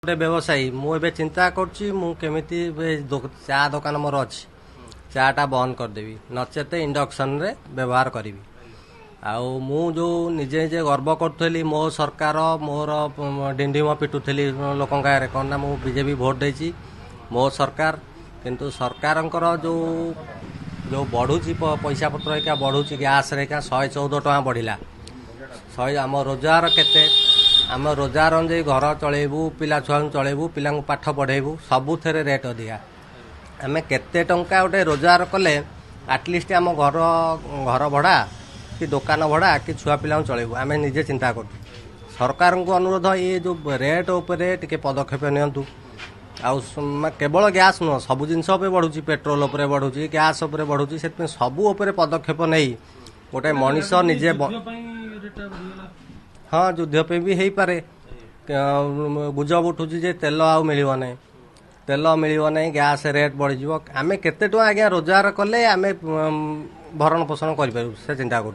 ଗୋଟେ ବ୍ୟବସାୟୀ ମୁଁ ଏବେ ଚିନ୍ତା କରୁଛି ମୁଁ କେମିତି ଚା ଦୋକାନ ମୋର ଅଛି ଚାଟା ବନ୍ଦ କରିଦେବି ନଚେତ ଇଣ୍ଡକ୍ସନରେ ବ୍ୟବହାର କରିବି। ଆଉ ମୁଁ ଯେଉଁ ନିଜେ ନିଜେ ଗର୍ବ କରୁଥିଲି ମୋ ସରକାର ମୋର ଡିଣ୍ଡିମ ପିଟୁଥିଲି ଲୋକଙ୍କ ଆଗରେ କ'ଣ ନା ମୁଁ ବିଜେପି ଭୋଟ ଦେଇଛି ମୋ ସରକାର, କିନ୍ତୁ ସରକାରଙ୍କର ଯେଉଁ ବଢ଼ୁଛି ପଇସା ପତ୍ର ଏକା ବଢ଼ୁଛି ଗ୍ୟାସ୍ରେ ଏକା 114 ଟଙ୍କା ବଢ଼ିଲା। ଆମ ରୋଜଗାର କେତେ, ଆମ ରୋଜଗାର ଅନୁଯାୟୀ ଘର ଚଳେଇବୁ, ପିଲା ଛୁଆଙ୍କୁ ଚଳେଇବୁ, ପିଲାଙ୍କୁ ପାଠ ପଢ଼େଇବୁ, ସବୁଥିରେ ରେଟ୍ ଅଧିକା। ଆମେ କେତେ ଟଙ୍କା ଗୋଟେ ରୋଜଗାର କଲେ ଆଟଲିଷ୍ଟ ଆମ ଘର ଭଡ଼ା କି ଦୋକାନ ଭଡ଼ା କି ଛୁଆ ପିଲାଙ୍କୁ ଚଳେଇବୁ ଆମେ ନିଜେ ଚିନ୍ତା କରୁଛୁ। ସରକାରଙ୍କୁ ଅନୁରୋଧ ଏ ଯେଉଁ ରେଟ୍ ଉପରେ ଟିକେ ପଦକ୍ଷେପ ନିଅନ୍ତୁ। ଆଉ କେବଳ ଗ୍ୟାସ୍ ନୁହଁ, ସବୁ ଜିନିଷ ଉପରେ ବଢ଼ୁଛି, ପେଟ୍ରୋଲ ଉପରେ ବଢ଼ୁଛି, ଗ୍ୟାସ୍ ଉପରେ ବଢ଼ୁଛି, ସେଥିପାଇଁ ସବୁ ଉପରେ ପଦକ୍ଷେପ ନେଇ ଗୋଟେ ମଣିଷ ନିଜେ ହଁ ଯୁଦ୍ଧ ପାଇଁ ବି ହେଇପାରେ। ଗୁଜବ ଉଠୁଛି ଯେ ତେଲ ଆଉ ମିଳିବ ନାହିଁ, ତେଲ ମିଳିବ ନାହିଁ, ଗ୍ୟାସ୍ ରେଟ୍ ବଢ଼ିଯିବ। ଆମେ କେତେ ଟଙ୍କା ଆଜ୍ଞା ରୋଜଗାର କଲେ ଆମେ ଭରଣ ପୋଷଣ କରିପାରିବୁ ସେ ଚିନ୍ତା କରୁଛୁ।